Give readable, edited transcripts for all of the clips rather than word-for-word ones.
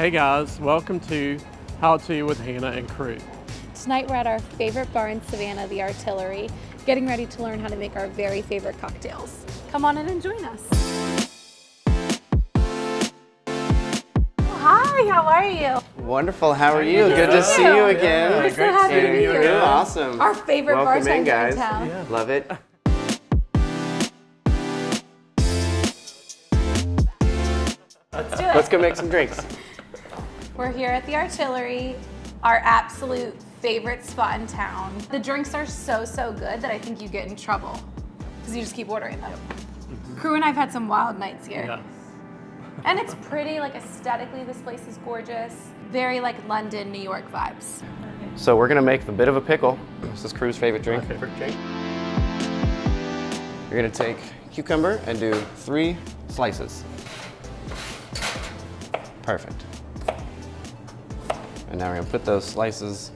Hey guys, welcome to How To with Hannah and Crue. Tonight we're at our favorite bar in Savanah, the Artillery, getting ready to learn how to make our very favorite cocktails. Come on in and join us. Hi, how are you? Wonderful, how are you? Good to see you again. We're so happy to be here. Awesome. Our favorite Welcome bartender in, guys. in town. Yeah. Love it. Let's do it. Let's go make some drinks. We're here at the Artillery, our absolute favorite spot in town. The drinks are so good that I think you get in trouble because you just keep ordering them. Crew and I've had some wild nights here. Yeah. And it's pretty, like aesthetically this place is gorgeous. Very like London, New York vibes. So we're gonna make a bit of a pickle. This is Crew's favorite drink. My favorite drink. You're gonna take cucumber and do 3 slices. Perfect. And now we're gonna put those slices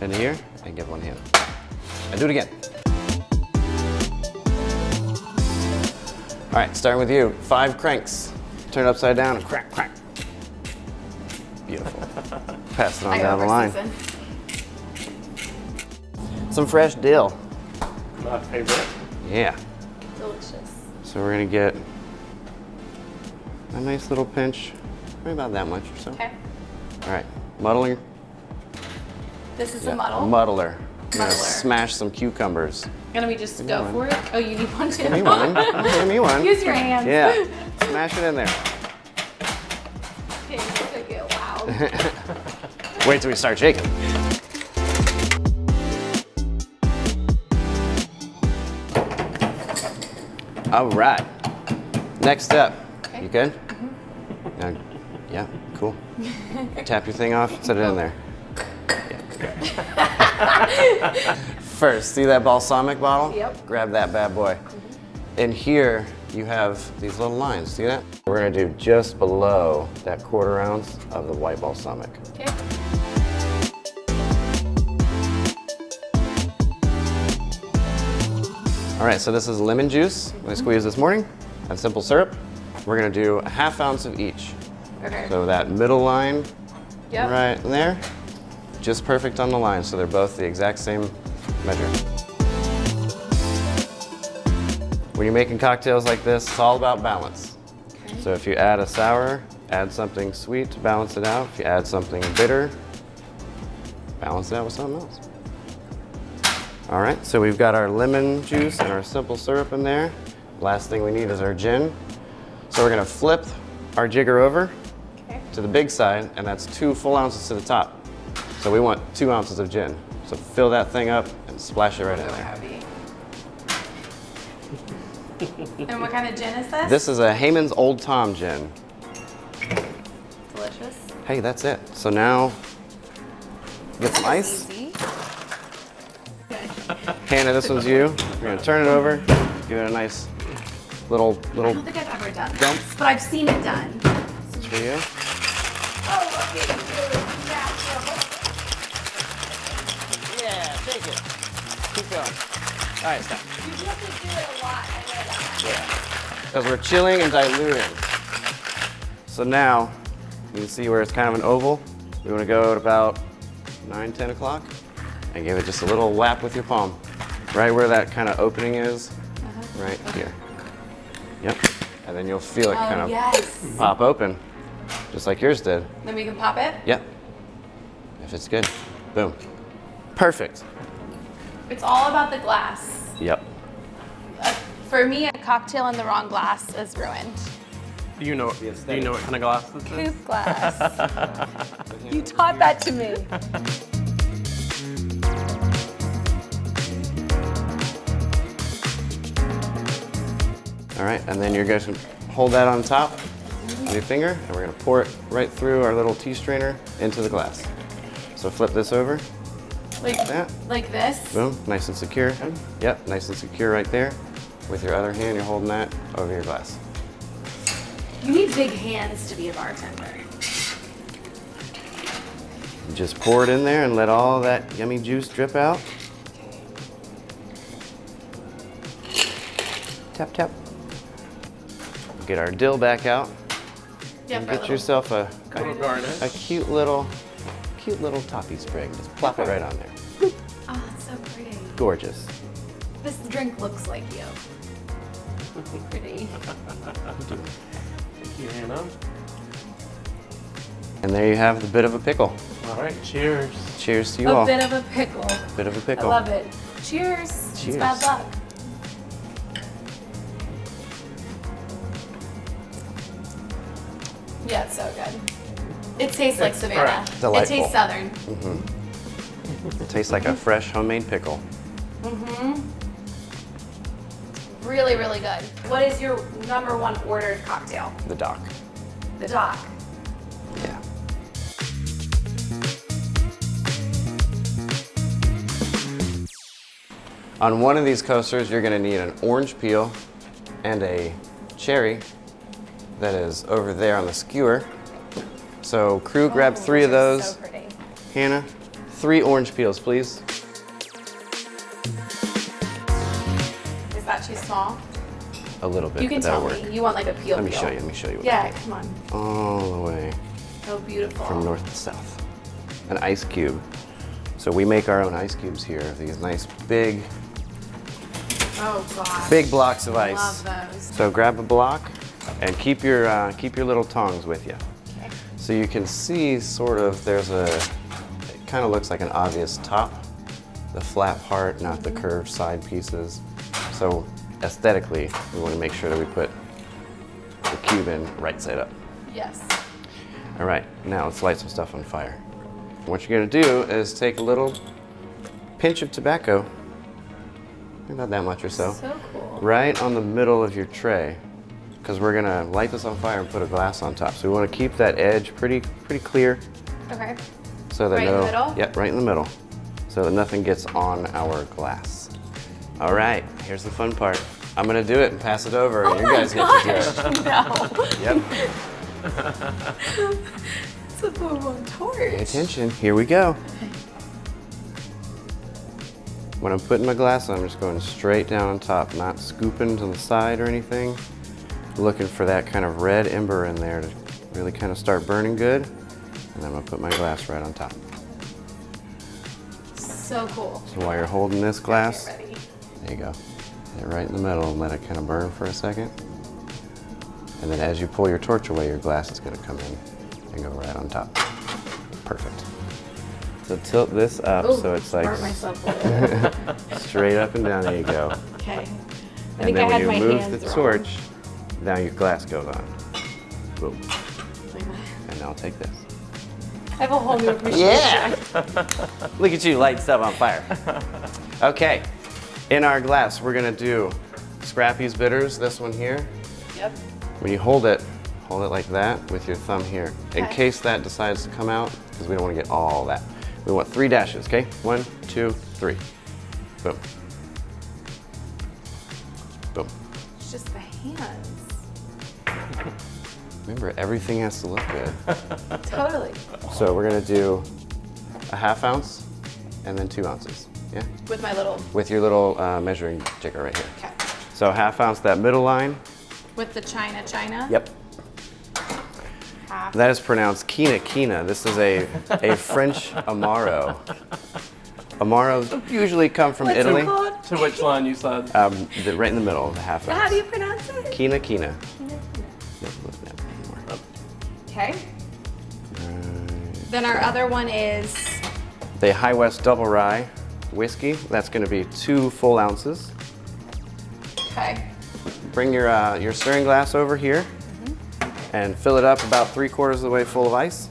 in here and give one hand. And do it again. All right, starting with you. 5 cranks. Turn it upside down and crack, crack. Beautiful. Pass it on down the line. Some fresh dill. My favorite. Yeah. Delicious. So we're gonna get a nice little pinch, maybe about that much or so. Okay. All right, muddler. This is Yeah, a muddle. Muddler. You're gonna Muddler. smash some cucumbers. Gonna we just Give go me for one. it? Oh, you need one too. Give me one. Give me one. Use your hands. Yeah. Smash it in there. Okay, this could get loud. Wait till we start shaking. All right. Next step. Okay. You good? Now, yeah, cool. Tap your thing off, set it in there. Yeah. First, see that balsamic bottle? Yep. Grab that bad boy. In here, you have these little lines, see that? We're gonna do just below that 1/4 ounce of the white balsamic. Okay. All right, so this is lemon juice I squeezed this morning and simple syrup. We're gonna do a 1/2 ounce of each. Okay. So that middle line Yep. right there, just perfect on the line, so they're both the exact same measure. When you're making cocktails like this, it's all about balance. Okay. So if you add a sour, add something sweet to balance it out. If you add something bitter, balance it out with something else. All right, so we've got our lemon juice and our simple syrup in there. Last thing we need is our gin. So we're gonna flip our jigger over Okay. to the big side, and that's 2 full ounces to the top. So we want 2 ounces of gin. So fill that thing up and splash it right in So there. heavy. And what kind of gin is this? This is a Heyman's Old Tom gin. Delicious. Hey, that's it. So now, get some ice. Easy. Hannah, this one's you. We're gonna turn it over, give it a nice little I don't think I've ever done Dump. this, but I've seen it done. it's for you. Oh, look at you. Natural. Yeah, take it. Keep going. All right, stop. You have to do it a lot. I know that. Because we're chilling and diluting. So now, you can see where it's kind of an oval. We want to go at about 9, 10 o'clock and give it just a little whap with your palm. Right where that kind of opening is, right here. Yep. And then you'll feel it kind Oh, of yes. pop open, just like yours did. Then we can pop it. Yep. If it's good, boom. Perfect. It's all about the glass. Yep. For me, a cocktail in the wrong glass is ruined. Do you know what kind of glass this is? Coupe glass. You taught that to me. All right, and then you're going to hold that on top with your finger, and we're going to pour it right through our little tea strainer into the glass. So flip this over, Like that. Like this. Boom, nice and secure. Yep, nice and secure right there. With your other hand, you're holding that over your glass. You need big hands to be a bartender. Just pour it in there and let all that yummy juice drip out. Tap, tap. Get our dill back out. Yeah, And for a get little yourself a Little garnish. a cute little toppy sprig. Just plop it right on there. Oh, it's so pretty. Gorgeous. This drink looks like you. Pretty. Thank you, Hannah. And there you have the bit of a pickle. All right, cheers. Cheers to you A all. bit of a pickle. Bit of a I pickle. love it. Cheers. Cheers. It's bad luck. Yeah, it's so good. It tastes like It's Savanah. fresh. Delightful. It tastes southern. It tastes like a fresh homemade pickle. Really, really good. What is your #1 ordered cocktail? The dock. The Doc. Yeah. On one of these coasters, you're gonna need an orange peel and a cherry that is over there on the skewer. So crew, grab 3 of those. So pretty. Hannah, 3 orange peels, please. Is that too small? A little bit, You can but that'll tell work. me. You want like a peel. Let me peel. show you, let me show you. What Yeah, come on. All the way So beautiful. from north to south. An ice cube. So we make our own ice cubes here, these nice big Oh gosh. Big blocks of I ice. love those. So grab a block and keep your little tongs with you. Okay. So you can see sort of it kind of looks like an obvious top, the flat part, not the curved side pieces. So aesthetically, we want to make sure that we put the cube in right side up. Yes. All right, now let's light some stuff on fire. What you're gonna do is take a little pinch of tobacco, about that much or so. So cool. Right on the middle of your tray, because we're gonna light this on fire and put a glass on top. So we want to keep that edge pretty clear, Okay. so that Right in the middle? Yep, right in the middle, so that nothing gets on our glass. All right, here's the fun part. I'm gonna do it and pass it over, and you guys get to do it. No. Yep. It's a full-on torch. Pay attention. Here we go. When I'm putting my glass on, I'm just going straight down on top, not scooping to the side or anything. Looking for that kind of red ember in there to really kind of start burning good. And then I'm gonna put my glass right on top. So cool. So while you're holding this glass, Get ready. there you go. Hit it right in the middle and let it kind of burn for a second. And then as you pull your torch away, your glass is gonna come in and go right on top. Perfect. So tilt this up Ooh, so it's like burnt myself a little. straight up and down. There you go. Okay. I And think then I had when my you move hands the wrong. torch, now your glass goes on. Boom. Like that. And now I'll take this. I have a whole new appreciation. Look at you lighting stuff on fire. Okay. In our glass, we're gonna do Scrappy's Bitters, this one here. Yep. When you hold it like that with your thumb here. In Okay. case that decides to come out, because we don't want to get all that. We want 3 dashes, okay? 1, 2, 3. Boom. Boom. It's just the hands. Remember, everything has to look good. Totally. So we're gonna do a 1/2 ounce and then 2 ounces, yeah? With my little. With your little measuring jigger right here. Okay. So 1/2 ounce, that middle line. With the China. Yep. Half. That is pronounced quina quina. This is a French Amaro. Amaros usually come from What's Italy. it called? To which line you said? Right in the middle of the 1/2 ounce. How do you pronounce it? Quina quina. Nope, looking at me anymore. Okay. Then our other one is The High West Double Rye whiskey. That's going to be 2 full ounces. okay. Bring your stirring glass over here and fill it up about 3/4 of the way full of ice.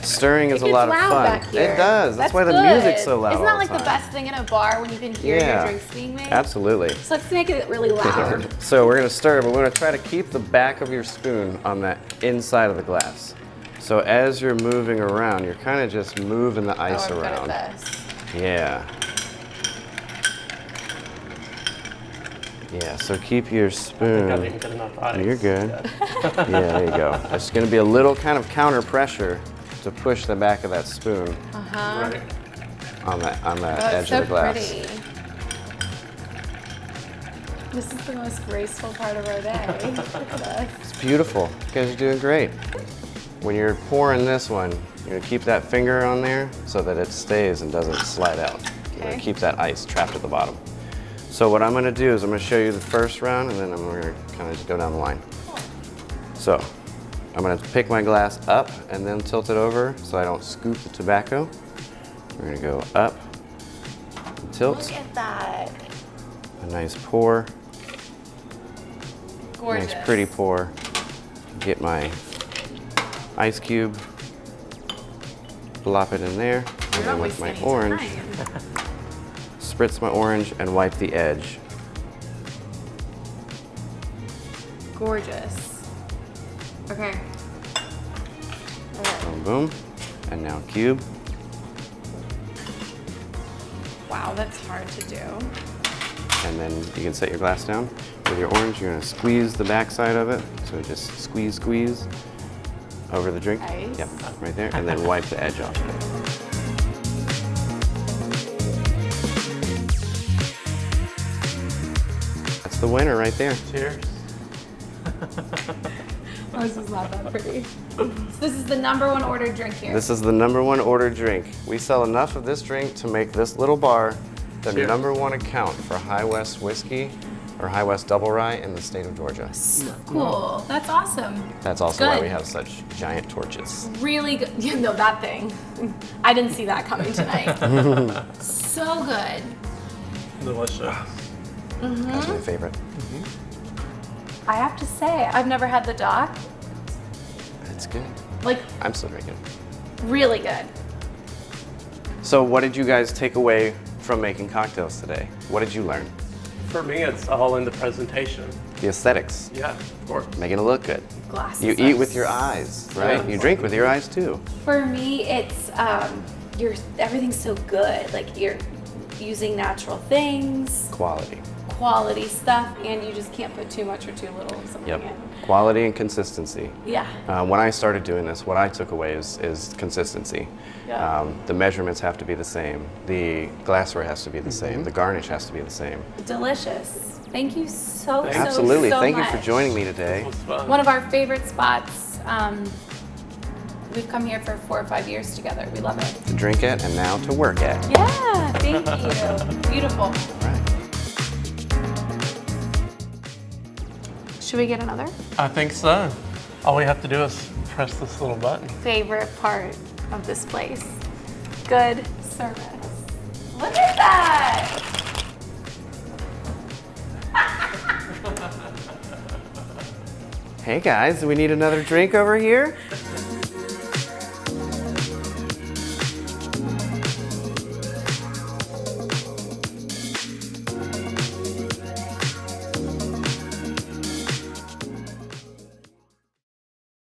Stirring is It a lot gets of loud fun. back here. It does. That's why the good. music's so loud. Isn't that all like the the time. best thing in a bar when you can hear your drinks being made? Absolutely. So let's make it really loud. So we're gonna stir, but we're gonna try to keep the back of your spoon on that inside of the glass. So as you're moving around, you're kind of just moving the ice I'm good around. at this. Yeah. Yeah, so keep your I spoon. didn't get enough ice. You're good. Yeah, there you go. There's gonna be a little kind of counter pressure to push the back of that spoon Right. on that Oh, edge it's so of the glass. pretty. This is the most graceful part of our day. Look at us. It's beautiful. You guys are doing great. when you're pouring this one, you're gonna keep that finger on there so that it stays and doesn't slide out. You're gonna keep that ice trapped at the bottom. So what I'm gonna do is I'm gonna show you the first round and then I'm gonna kind of just go down the line. So I'm gonna pick my glass up and then tilt it over so I don't scoop the tobacco. We're gonna go up, tilt. Look at that. A nice pour. Gorgeous. Nice pretty pour. Get my ice cube, plop it in there, and then with my orange, spritz my orange and wipe the edge. Gorgeous. Okay. Boom, boom. And now cube. Wow, that's hard to do. And then you can set your glass down. With your orange, you're gonna squeeze the back side of it. So just squeeze, squeeze over the drink. Nice. Yep, right there. And then wipe the edge off. That's the winner right there. Cheers. Oh, this is not that pretty. So this is the #1 ordered drink here. This is the #1 ordered drink. We sell enough of this drink to make this little bar the Cheers. #1 account for High West whiskey or High West Double Rye in the state of Georgia. Cool. That's awesome. That's also why Good. we have such giant torches. Really good. You know that thing. I didn't see that coming tonight. So good. Delicious. That's my favorite. I have to say, I've never had the dock. It's good. Like, I'm still drinking. really good. So what did you guys take away from making cocktails today? What did you learn? For me, it's all in the presentation. The aesthetics, Yeah, of course. making it look good. Glasses. You are eat with your eyes, right? Yeah. You drink with your eyes too. For me, it's everything's so good. Like you're using natural things, Quality. quality stuff, and you just can't put too much or too little of something Yep. in. Quality and consistency. Yeah. When I started doing this, what I took away is consistency. Yeah. The measurements have to be the same. The glassware has to be the same. The garnish has to be the same. Delicious. Thank you so Absolutely. so Thank you much. for joining me today. It was fun. One of our favorite spots. We've come here for 4 or 5 years together. We love it. To drink at and now to work at. Yeah, thank you. Beautiful. All right. Should we get another? I think so. All we have to do is press this little button. Favorite part of this place. Good service. Look at that! Hey guys, do we need another drink over here?